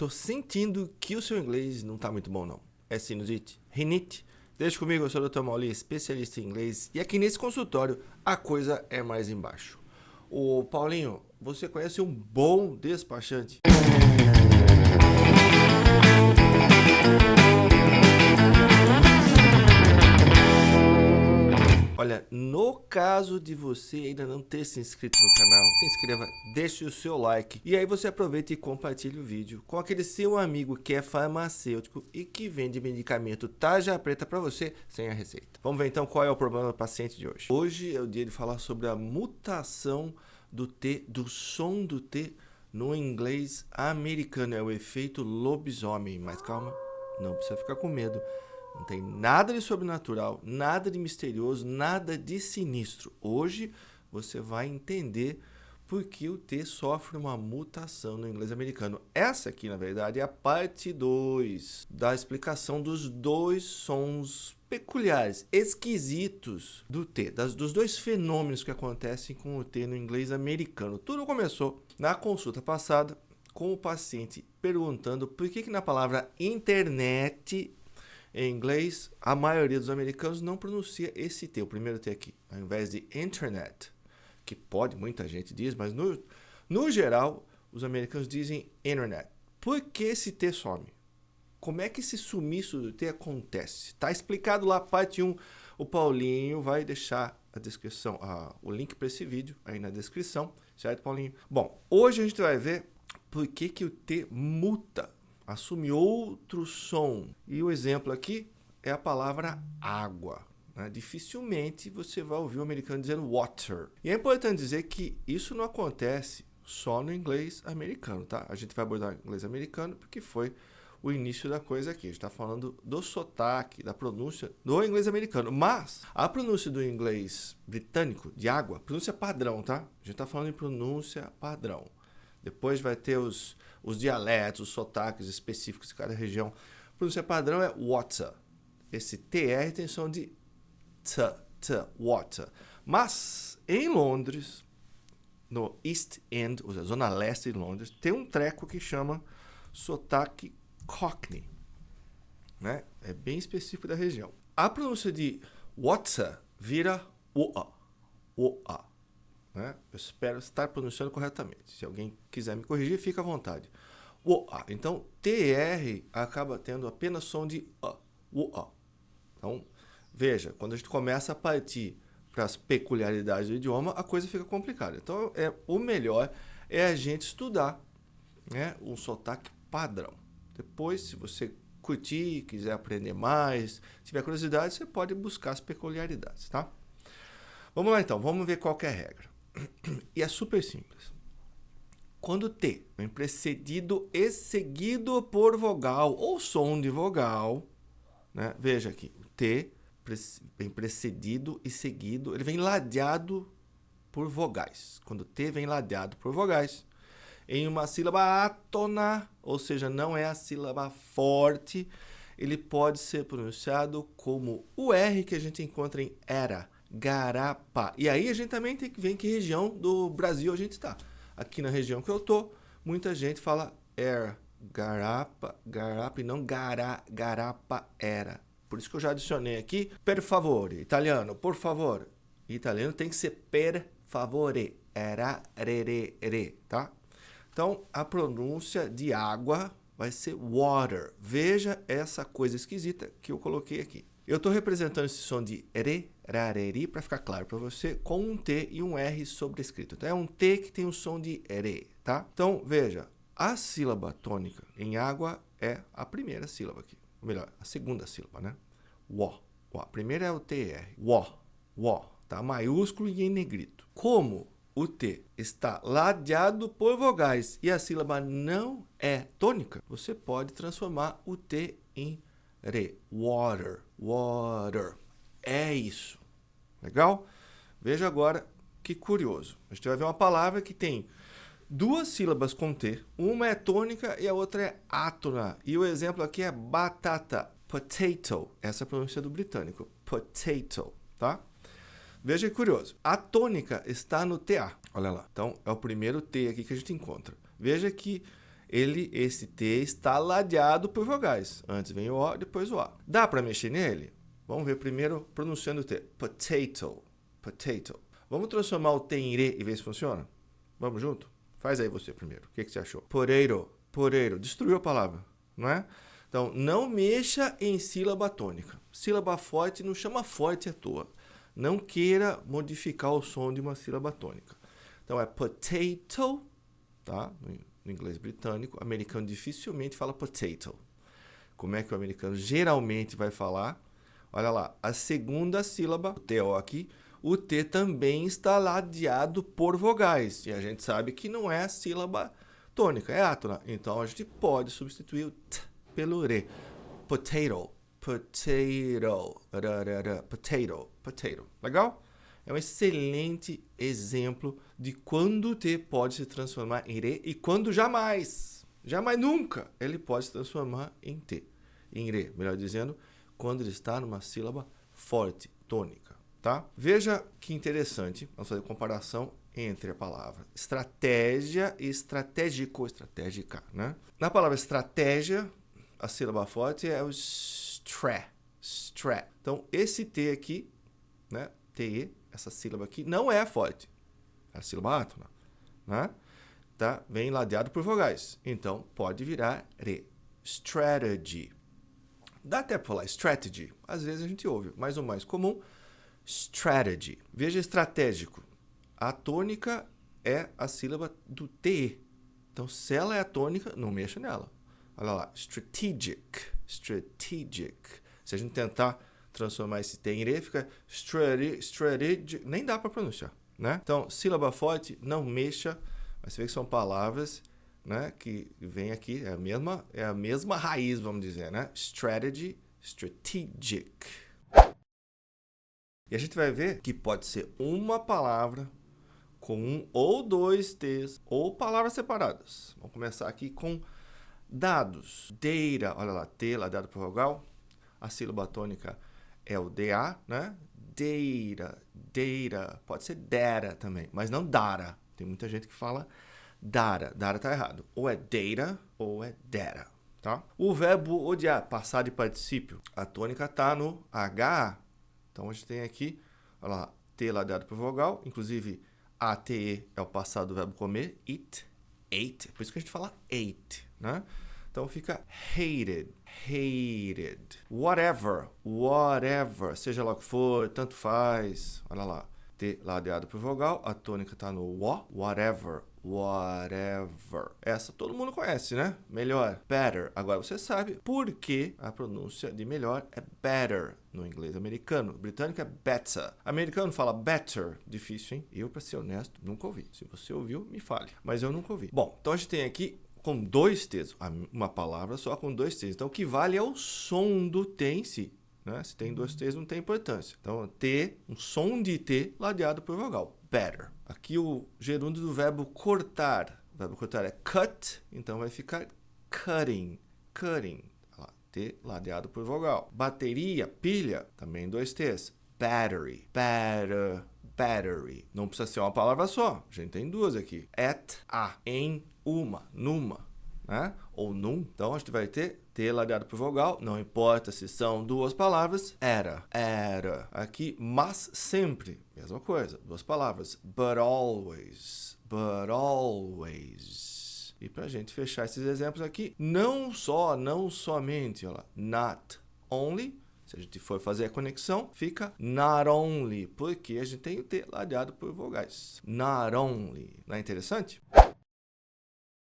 Tô sentindo que o seu inglês não tá muito bom, não. É sinusite? Rinite? Deixa comigo, eu sou o Dr. Mauli, especialista em inglês. E aqui nesse consultório, a coisa é mais embaixo. Ô, Paulinho, você conhece um bom despachante? Olha, no caso de você ainda não ter se inscrito no canal, se inscreva, deixe o seu like e aí você aproveita e compartilha o vídeo com aquele seu amigo que é farmacêutico e que vende medicamento tarja preta para você sem a receita. Vamos ver então qual é o problema do paciente de hoje. Hoje é o dia de falar sobre a mutação do T, do som do T no inglês americano, é o efeito lobisomem, mas calma, não precisa ficar com medo. Não tem nada de sobrenatural, nada de misterioso, nada de sinistro. Hoje você vai entender por que o T sofre uma mutação no inglês americano. Essa aqui, na verdade, é a parte 2 da explicação dos dois sons peculiares, esquisitos do T, dos dois fenômenos que acontecem com o T no inglês americano. Tudo começou na consulta passada com o paciente perguntando por que na palavra internet em inglês, a maioria dos americanos não pronuncia esse T, o primeiro T aqui, ao invés de internet, que pode, muita gente diz, mas no geral, os americanos dizem internet. Por que esse T some? Como é que esse sumiço do T acontece? Está explicado lá, parte 1. O Paulinho vai deixar a descrição, o link para esse vídeo aí na descrição, certo, Paulinho? Bom, hoje a gente vai ver por que o T muta, assume outro som. E o exemplo aqui é a palavra água. Né? Dificilmente você vai ouvir o americano dizendo water. E é importante dizer que isso não acontece só no inglês americano, tá? A gente vai abordar o inglês americano porque foi o início da coisa aqui. A gente está falando do sotaque, da pronúncia do inglês americano. Mas a pronúncia do inglês britânico, de água, pronúncia padrão, tá? A gente está falando em pronúncia padrão. Depois vai ter os dialetos, os sotaques específicos de cada região. A pronúncia padrão é water. Esse TR tem som de t, water. Mas em Londres, no East End, ou seja, zona leste de Londres, tem um treco que chama sotaque Cockney. Né? É bem específico da região. A pronúncia de water vira oa. Né? Eu espero estar pronunciando corretamente. Se alguém quiser me corrigir, fica à vontade. Então, TR acaba tendo apenas som de A. Então, veja, quando a gente começa a partir para as peculiaridades do idioma, a coisa fica complicada. Então, o melhor é a gente estudar, né, um sotaque padrão. Depois, se você curtir, quiser aprender mais, tiver curiosidade, você pode buscar as peculiaridades, tá? Vamos lá então, vamos ver qual que é a regra. E é super simples. Quando T vem precedido e seguido por vogal ou som de vogal, né? Veja aqui, o T vem precedido e seguido, ele vem ladeado por vogais. Quando o T vem ladeado por vogais, em uma sílaba átona, ou seja, não é a sílaba forte, ele pode ser pronunciado como o R que a gente encontra em era, garapa. E aí a gente também tem que ver em que região do Brasil a gente está. Aqui na região que eu tô, muita gente fala garapa e não garapa era. Por isso que eu já adicionei aqui, per favore, italiano, por favor. Em italiano tem que ser per favore, era, re, tá? Então, a pronúncia de água vai ser water. Veja essa coisa esquisita que eu coloquei aqui. Eu estou representando esse som de re, rareri, para ficar claro para você, com um T e um R sobrescrito. Então, é um T que tem o som de re, tá? Então, veja, a sílaba tônica em água é a primeira sílaba aqui. Ou melhor, a segunda sílaba, né? Wo. A primeira é o TR. Wo. Tá? Maiúsculo e em negrito. Como o T está ladeado por vogais e a sílaba não é tônica, você pode transformar o T em re. Water. É isso. Legal? Veja agora que curioso. A gente vai ver uma palavra que tem duas sílabas com T. Uma é tônica e a outra é átona. E o exemplo aqui é batata. Potato. Essa é a pronúncia do britânico. Potato. Tá? Veja que curioso. A tônica está no TA. Olha lá. Então, é o primeiro T aqui que a gente encontra. Veja que esse T está ladeado por vogais. Antes vem o O, depois o A. Dá para mexer nele? Vamos ver primeiro pronunciando o T. Potato, potato. Vamos transformar o T em RE e ver se funciona? Vamos junto? Faz aí você primeiro. O que você achou? Poreiro, poreiro. Destruiu a palavra, não é? Então, não mexa em sílaba tônica. Sílaba forte não chama forte à toa. Não queira modificar o som de uma sílaba tônica. Então, é potato, tá? No inglês britânico. O americano dificilmente fala potato. Como é que o americano geralmente vai falar? Olha lá, a segunda sílaba, o TO aqui, o T também está ladeado por vogais. E a gente sabe que não é sílaba tônica, é átona. Então, a gente pode substituir o T pelo RE. Potato, potato, potato, potato. Legal? É um excelente exemplo de quando o T pode se transformar em RE e quando jamais, jamais nunca, ele pode se transformar em T, em RE, melhor dizendo, quando ele está numa sílaba forte, tônica, tá? Veja que interessante, vamos fazer comparação entre a palavra estratégia e estratégico, estratégica, né? Na palavra estratégia, a sílaba forte é o stra. Então, esse T aqui, né? TE, essa sílaba aqui, não é forte. É a sílaba átona, né? Tá? Vem ladeado por vogais. Então, pode virar RE. Strategy. Dá até para falar strategy. Às vezes a gente ouve, mas o mais comum, strategy. Veja estratégico. A tônica é a sílaba do TE. Então, se ela é a tônica, não mexa nela. Olha lá, strategic, strategic. Se a gente tentar transformar esse T em RE, fica strategic, nem dá para pronunciar, né? Então, sílaba forte, não mexa, mas você vê que são palavras, né, que vem aqui, é a mesma raiz, vamos dizer, né? Strategy, strategic. E a gente vai ver que pode ser uma palavra com um ou dois T's, ou palavras separadas. Vamos começar aqui com dados. Data, olha lá, T ladeado por vogal. A sílaba tônica é o DA, né? Data, data. Pode ser data também, mas não data. Tem muita gente que fala data. Data tá errado. Ou é data ou é data, tá? O verbo odiar, passar de particípio. A tônica tá no HA. Então, a gente tem aqui, olha lá, T ladeado por vogal. Inclusive, ATE é o passado do verbo comer. Eat, ate. Por isso que a gente fala ate, né? Então, fica hated, hated. Whatever, whatever. Seja lá o que for, tanto faz. Olha lá. T ladeado por vogal. A tônica está no O. Whatever, whatever. Essa todo mundo conhece, né? Melhor, better. Agora você sabe por que a pronúncia de melhor é better no inglês americano. O britânico é better. Americano fala better. Difícil, hein? Eu, para ser honesto, nunca ouvi. Se você ouviu, me fale. Mas eu nunca ouvi. Bom, então a gente tem aqui com dois T's, uma palavra só com dois T's. Então, o que vale é o som do T em si, né? Se tem dois T's, não tem importância. Então, T, um som de T ladeado por vogal. Better. Aqui o gerúndio do verbo cortar. O verbo cortar é cut, então vai ficar cutting, cutting. Olha lá, T ladeado por vogal. Bateria, pilha, também dois T's. Battery, battery. Não precisa ser uma palavra só. A gente tem duas aqui. At, a, em, uma, numa, né? Ou num. Então, a gente vai ter T ladeado por vogal. Não importa se são duas palavras. Era. Aqui, mas sempre. Mesma coisa. Duas palavras. But always. E pra gente fechar esses exemplos aqui, não somente, olha lá, not only. Se a gente for fazer a conexão, fica not only, porque a gente tem o T ladeado por vogais. Not only. Não é interessante?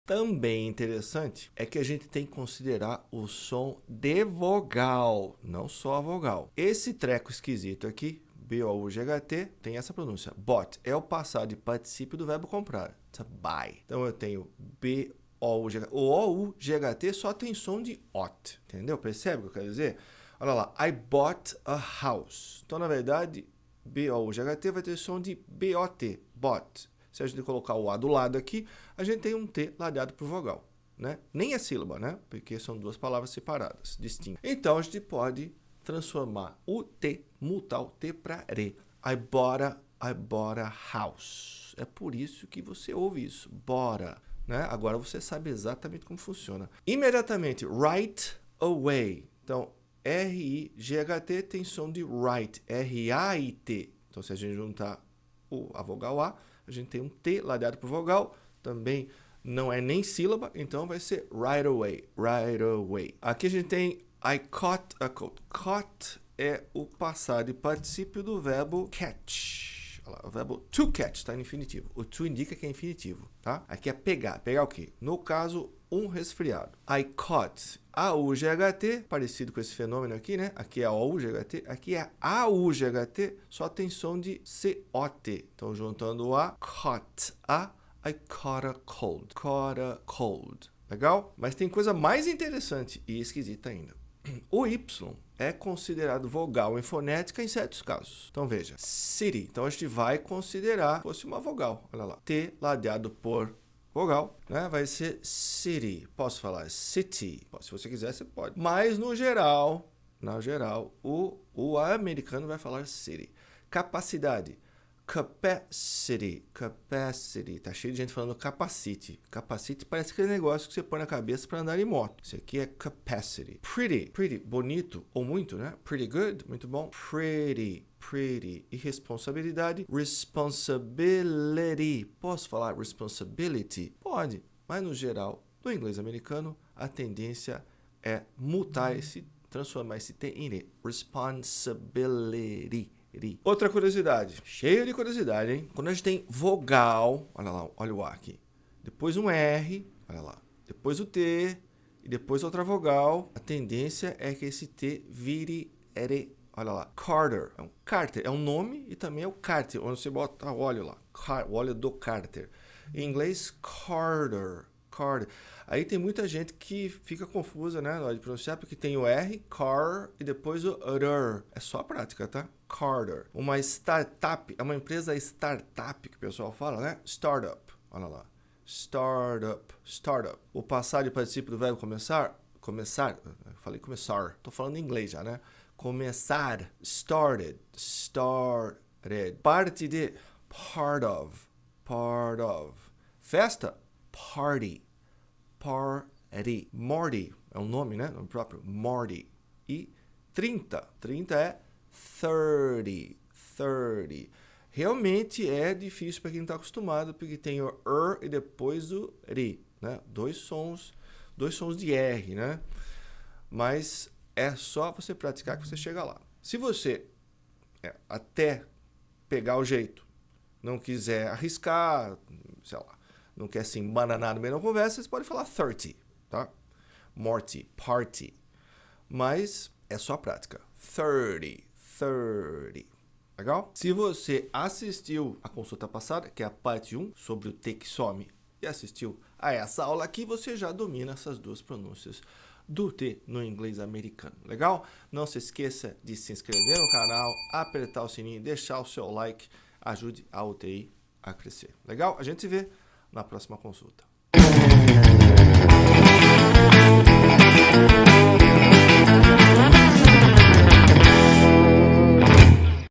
Também interessante é que a gente tem que considerar o som de vogal, não só a vogal. Esse treco esquisito aqui, B-O-U-G-H-T, tem essa pronúncia. Bought é o passado de particípio do verbo comprar. To buy. Então, eu tenho B-O-U-G-H-T. O O-U-G-H-T só tem som de OT, entendeu? Percebe o que eu quero dizer? Olha lá, I bought a house. Então, na verdade, B-O-U-G-H-T vai ter som de B-O-T, bought. Se a gente colocar o A do lado aqui, a gente tem um T ladeado por vogal, né? Nem é sílaba, né? Porque são duas palavras separadas, distintas. Então, a gente pode transformar o T, mutar o T para RE. I bought a house. É por isso que você ouve isso. Bora. né? Agora você sabe exatamente como funciona. Imediatamente, right away. Então, R-I-G-H-T tem som de right, R-A-I-T. Então, se a gente juntar a vogal A, a gente tem um T ladeado por vogal, também não é nem sílaba, então vai ser right away, right away. Aqui a gente tem I caught a cold. Caught é o passado e particípio do verbo catch. Olha lá, o verbo to catch está em infinitivo. O to indica que é infinitivo, tá? Aqui é pegar. Pegar o quê? No caso, um resfriado. I caught A-U-G-H-T, parecido com esse fenômeno aqui, né? Aqui é A-U-G-H-T, aqui é A-U-G-H-T, só tem som de C-O-T. Então, juntando a caught a, I caught a cold. Caught a cold. Legal? Mas tem coisa mais interessante e esquisita ainda. O Y é considerado vogal em fonética em certos casos. Então, veja. City. Então, a gente vai considerar fosse uma vogal. Olha lá. T ladeado por vogal, né? Vai ser city. Posso falar city? Se você quiser, você pode. Mas, no geral, o americano vai falar city. Capacidade. Capacity. Capacity. Tá cheio de gente falando capacity. Capacity parece aquele negócio que você põe na cabeça para andar em moto. Isso aqui é capacity. Pretty. Pretty. Bonito ou muito, né? Pretty good. Muito bom. Pretty. Pretty. E responsabilidade. Responsibility. Posso falar responsibility? Pode. Mas no geral, no inglês americano, a tendência é mutar transformar esse T em E. Responsibility. Outra curiosidade, cheio de curiosidade, hein? Quando a gente tem vogal, olha lá, olha o A aqui, depois um R, olha lá, depois o T e depois outra vogal, a tendência é que esse T vire R, olha lá, Carter, é um Carter, é um nome e também é o Carter, onde você bota o óleo lá, o óleo do Carter. Em inglês, Carter. Carter. Aí tem muita gente que fica confusa, né, na hora de pronunciar, porque tem o R, car, e depois o R. É só a prática, tá? Carter. Uma startup, é uma empresa startup que o pessoal fala, né? Startup. Olha lá. Startup. Startup. O passado e particípio do verbo começar. Começar. Eu falei começar. Tô falando em inglês já, né? Começar. Started. Started. Parte de. Part of. Part of. Festa. Party. Party. Morty. É um nome, né? Nome próprio. Morty. E 30. 30 é 30. 30. Realmente é difícil para quem não está acostumado, porque tem o R e depois o R, né? Dois sons de R, né? Mas é só você praticar que você chega lá. Se você até pegar o jeito, não quiser arriscar, sei lá, não quer se embananar no meio da conversa, você pode falar 30, tá? Morty, party. Mas é só prática. 30. Legal? Se você assistiu a consulta passada, que é a parte 1, sobre o T que some, e assistiu a essa aula aqui, você já domina essas duas pronúncias do T no inglês americano. Legal? Não se esqueça de se inscrever no canal, apertar o sininho, deixar o seu like, ajude a UTI a crescer. Legal? A gente se vê na próxima consulta.